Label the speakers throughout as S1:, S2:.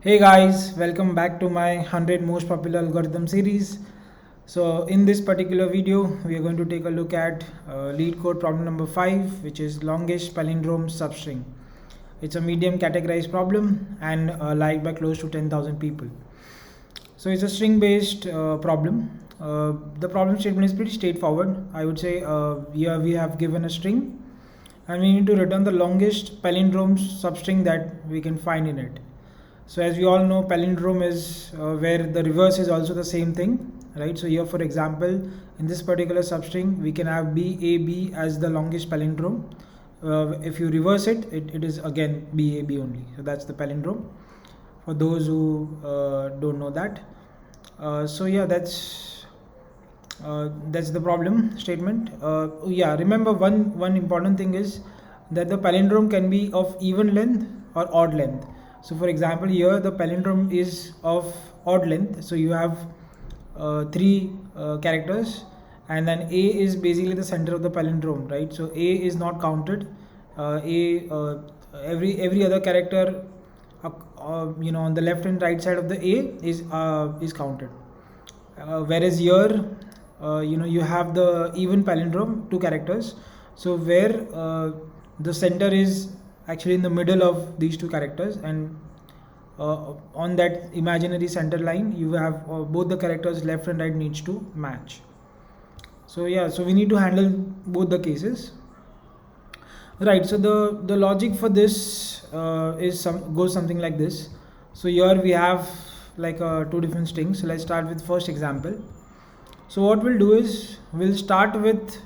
S1: Hey guys, welcome back to my 100 most popular algorithm series. So in this particular video, we are going to take a look at lead code problem number 5, which is longest palindrome substring. It's a medium categorized problem and liked by close to 10,000 people. So it's a string based problem. The problem statement is pretty straightforward. I would say here we have given a string and we need to return the longest palindrome substring that we can find in it. So as we all know, palindrome is where the reverse is also the same thing, right? So here, for example, in this particular substring, we can have BAB as the longest palindrome. If you reverse it, it is again BAB only. So that's the palindrome. For those who don't know that, so yeah, that's the problem statement. Yeah, remember one important thing is that the palindrome can be of even length or odd length. So for example, here the palindrome is of odd length, so you have three characters, and then A is basically the center of the palindrome, right? So A is not counted. Every other character on the left and right side of the A is counted, whereas here you have the even palindrome, two characters, so where the center is actually in the middle of these two characters, and on that imaginary center line you have both the characters left and right needs to match. So yeah, so we need to handle both the cases, right? So the logic for this goes something like this. So here we have like two different strings. So let's start with first example. So what we'll do is we'll start with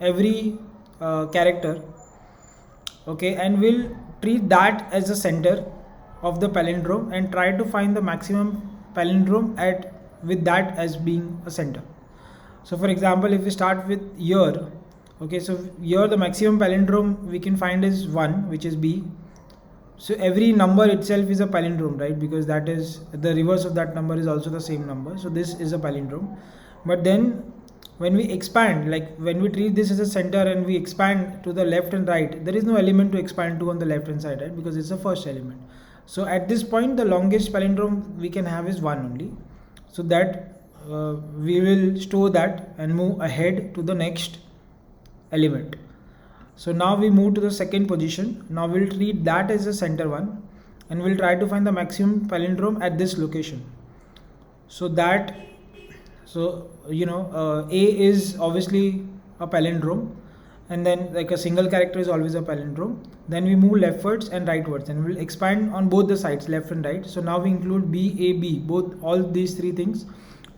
S1: every character, okay, and we'll treat that as the center of the palindrome and try to find the maximum palindrome at with that as being a center. So for example, if we start with here, okay, so here the maximum palindrome we can find is 1, which is B. So every number itself is a palindrome, right? Because that is the reverse of that number is also the same number. So this is a palindrome. But then when we expand, like when we treat this as a center and we expand to the left and right, there is no element to expand to on the left hand side, right? Because it's the first element. So at this point, the longest palindrome we can have is 1 only. So that we will store that and move ahead to the next element. So now we move to the second position. Now we'll treat that as the center one and we'll try to find the maximum palindrome at this location. So A is obviously a palindrome, and then like a single character is always a palindrome. Then we move leftwards and rightwards and we'll expand on both the sides, left and right. So now we include BAB, all these three things,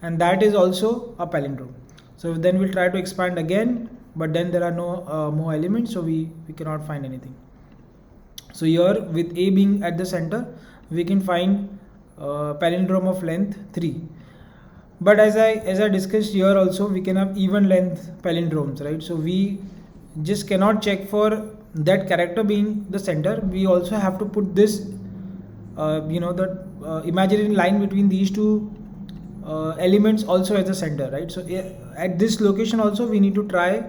S1: and that is also a palindrome. So then we'll try to expand again, but then there are no more elements, so we cannot find anything. So here with A being at the center, we can find palindrome of length 3. But as I discussed here also, we can have even length palindromes, right? So we just cannot check for that character being the center. We also have to put this the imaginary line between these two elements also as the center, right? So at this location also we need to try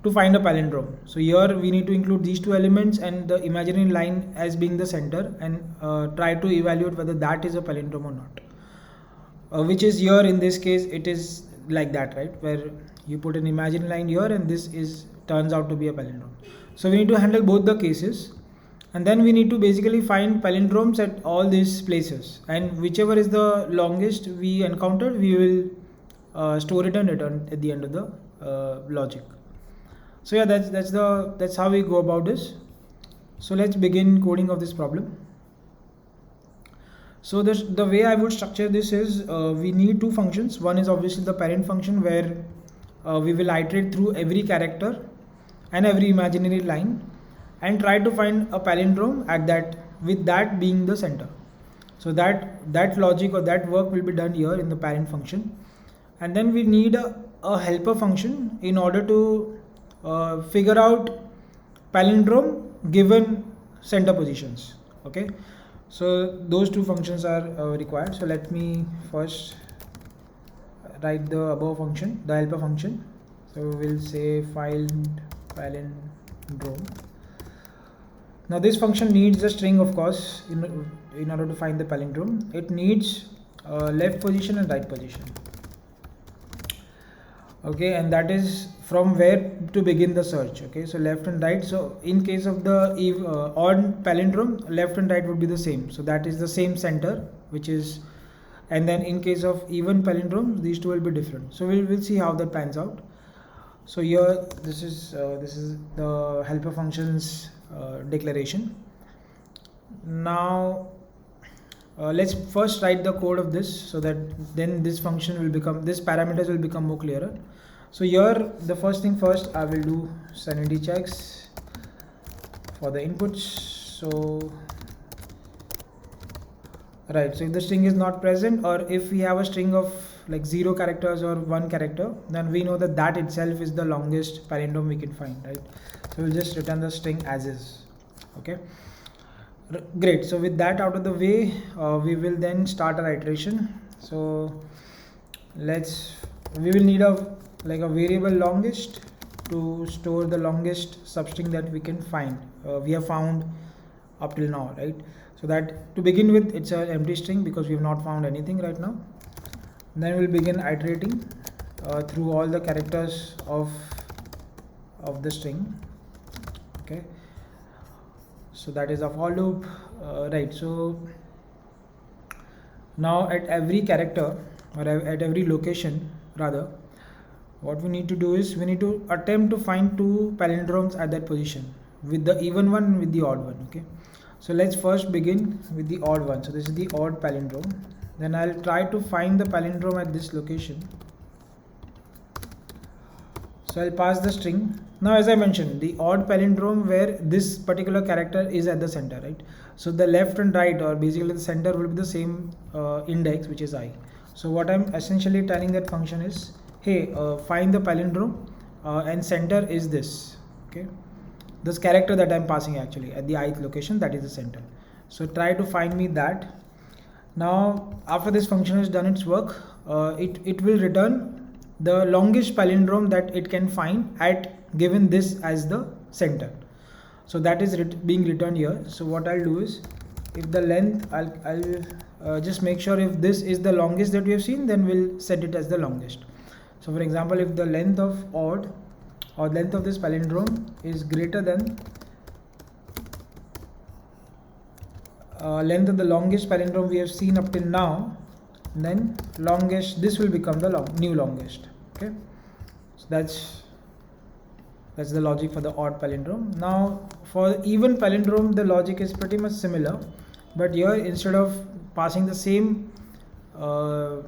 S1: to find a palindrome. So here we need to include these two elements and the imaginary line as being the center, and try to evaluate whether that is a palindrome or not. Which is here in this case it is like that, right, where you put an imaginary line here and this is turns out to be a palindrome. So we need to handle both the cases, and then we need to basically find palindromes at all these places, and whichever is the longest we encountered, we will store it and return at the end of the logic. So yeah, that's how we go about this. So let's begin coding of this problem. So the way I would structure this is we need two functions. One is obviously the parent function, where we will iterate through every character and every imaginary line and try to find a palindrome at that, with that being the center. So that logic or that work will be done here in the parent function, and then we need a helper function in order to figure out palindrome given center positions. Okay, so those two functions are required. So let me first write the above function, the helper function. So we'll say find palindrome. Now this function needs a string, of course, in order to find the palindrome, it needs left position and right position. Okay, and that is from where to begin the search. Okay, so left and right. So in case of the odd palindrome, left and right would be the same. So that is the same center, which is, and then in case of even palindrome, these two will be different. So we'll see how that pans out. So here this is the helper functions declaration. Now let's first write the code of this, so that then this function will become, this parameters will become more clearer. So here the first thing first, I will do sanity checks for the inputs. So right, so if the string is not present, or if we have a string of like 0 characters or 1 character, then we know that that itself is the longest palindrome we can find, right? So we'll just return the string as is. Okay, great. So with that out of the way, we will then start our iteration. So we will need a variable longest to store the longest substring that we can find, we have found up till now, right? So that to begin with, it's an empty string because we have not found anything right now. Then we'll begin iterating through all the characters of the string. Okay, so that is a for loop, right? So now at every character, or at every location rather, what we need to do is we need to attempt to find 2 palindromes at that position, with the even one and with the odd one. Okay, so let's first begin with the odd one. So this is the odd palindrome. Then I'll try to find the palindrome at this location. So I'll pass the string. Now as I mentioned, the odd palindrome where this particular character is at the center, right? So the left and right, or basically the center, will be the same index, which is I. So what I'm essentially telling that function is, hey, find the palindrome and center is this. Okay, this character that I'm passing actually at the ith location, that is the center. So try to find me that. Now after this function has done its work, it will return the longest palindrome that it can find at given this as the center. So that is being returned here. So what I'll do is, if the length, I'll just make sure if this is the longest that we have seen, then we'll set it as the longest. So for example, if the length of odd or length of this palindrome is greater than length of the longest palindrome we have seen up till now, then longest, this will become the new longest. Okay, so that's the logic for the odd palindrome. Now for even palindrome, the logic is pretty much similar, but here instead of passing the same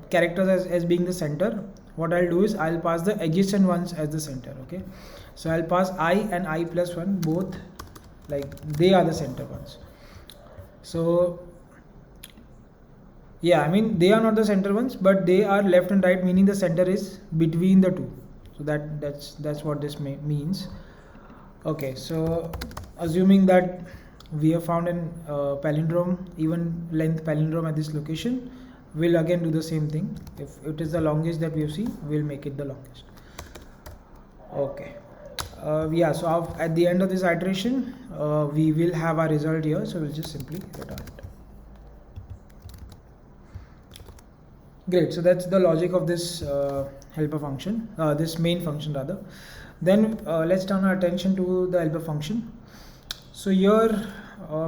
S1: characters as being the center, what I'll do is I'll pass the adjacent ones as the center. Okay, so I'll pass I and I plus 1, both like they are the center ones. So yeah, I mean they are not the center ones, but they are left and right, meaning the center is between the two. So that's what this means. Okay, so assuming that we have found an palindrome, even length palindrome at this location, we'll again do the same thing. If it is the longest that we have seen, we'll make it the longest. Okay, yeah, so at the end of this iteration, we will have our result here, so we'll just simply return it. Great, so that's the logic of this helper function, this main function rather. Then let's turn our attention to the helper function. So here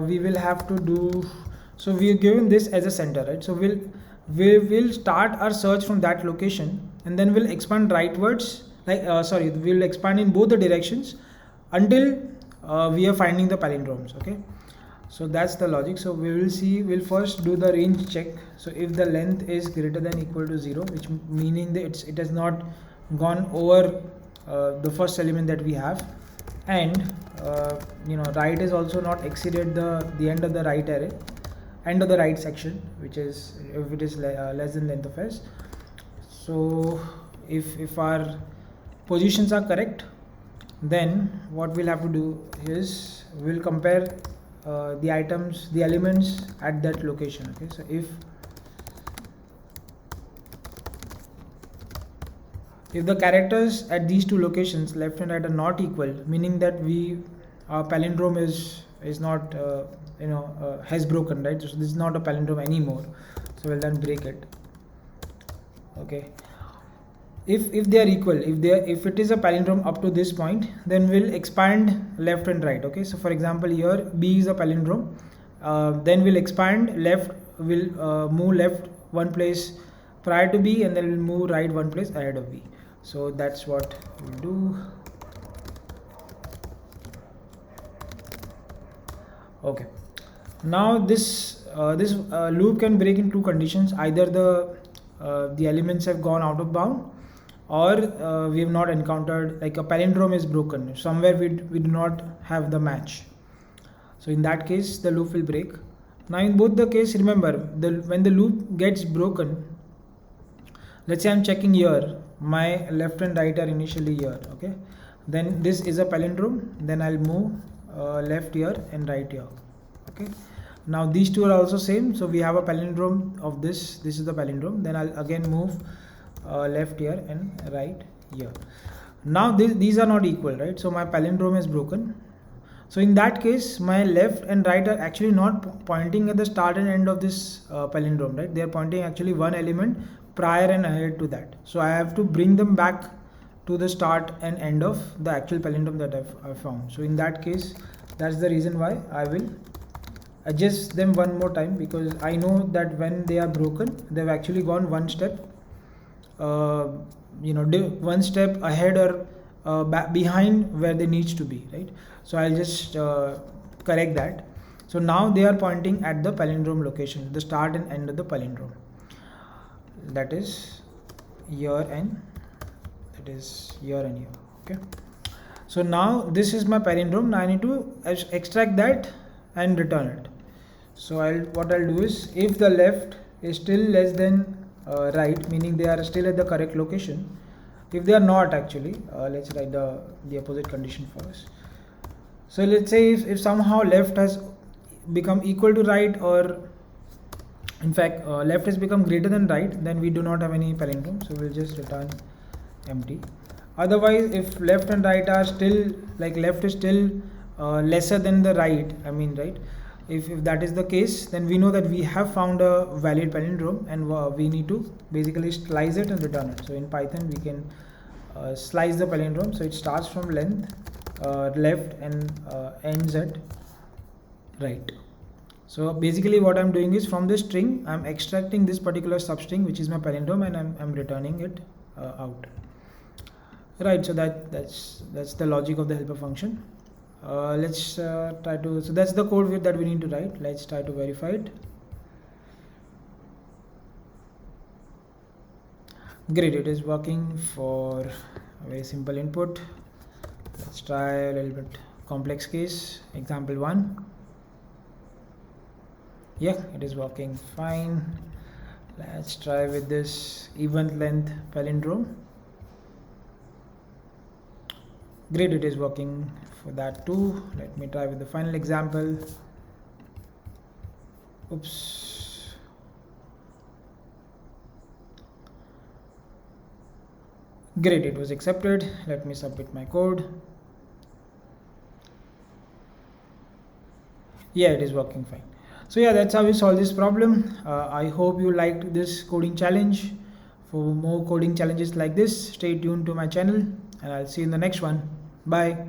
S1: we will have to do, so we are given this as a center, right? So we will start our search from that location, and then we'll expand rightwards, we'll expand in both the directions until we are finding the palindromes. Okay, so that's the logic. So we'll first do the range check. So if the length is greater than equal to 0, which meaning that it has not gone over the first element that we have, and right is also not exceeded the end of the right array, end of the right section, which is if it is less than length of s. So if our positions are correct, then what we'll have to do is we'll compare the elements at that location. Okay, so if the characters at these two locations, left and right, are not equal, meaning that our palindrome is not has broken, right? So this is not a palindrome anymore, so we'll then break it. Okay, if they are equal, if it is a palindrome up to this point, then we'll expand left and right. Okay, so for example, here B is a palindrome, then we'll expand left, we'll move left one place prior to B, and then we'll move right one place ahead of B. So that's what we'll do. Okay, now this loop can break in two conditions: either the elements have gone out of bound, or we have not encountered, like a palindrome is broken somewhere, we do not have the match. So in that case the loop will break. Now in both the case, remember, when the loop gets broken, let's say I'm checking here, my left and right are initially here. Okay, then this is a palindrome, then I'll move left here and right here. Okay, now these two are also same, so we have a palindrome of this is the palindrome, then I'll again move left here and right here. Now these are not equal, right? So my palindrome is broken. So in that case, my left and right are actually not pointing at the start and end of this palindrome, right? They are pointing actually one element prior and ahead to that. So I have to bring them back to the start and end of the actual palindrome that I've found. So in that case, that's the reason why I will adjust them one more time, because I know that when they are broken, they've actually gone one step, one step ahead or behind where they needs to be, right? So I'll just correct that. So now they are pointing at the palindrome location, the start and end of the palindrome, that is here and that is here and here. Okay, so now this is my palindrome. Now I need to extract that and return it. So what I'll do is, if the left is still less than right, meaning they are still at the correct location. If they are not, actually, let's write the opposite condition first. So let's say if somehow left has become equal to right, or in fact left has become greater than right, then we do not have any palindrome, so we'll just return empty. Otherwise, if left and right are still, like left is still lesser than the right, right, if that is the case, then we know that we have found a valid palindrome, and we need to basically slice it and return it. So in Python we can slice the palindrome, so it starts from length left and ends at right. So basically what I'm doing is, from this string I'm extracting this particular substring, which is my palindrome, and I'm returning it out, right? So that's the logic of the helper function. Let's try to, so that's the code that we need to write. Let's try to verify it. Great, it is working for a very simple input. Let's try a little bit complex case, example 1. Yeah, it is working fine. Let's try with this even length palindrome. Great, it is working for that too. Let me try with the final example. Oops. Great, it was accepted. Let me submit my code. Yeah, it is working fine. So yeah, that's how we solve this problem. I hope you liked this coding challenge. For more coding challenges like this, stay tuned to my channel, and I'll see you in the next one. Bye.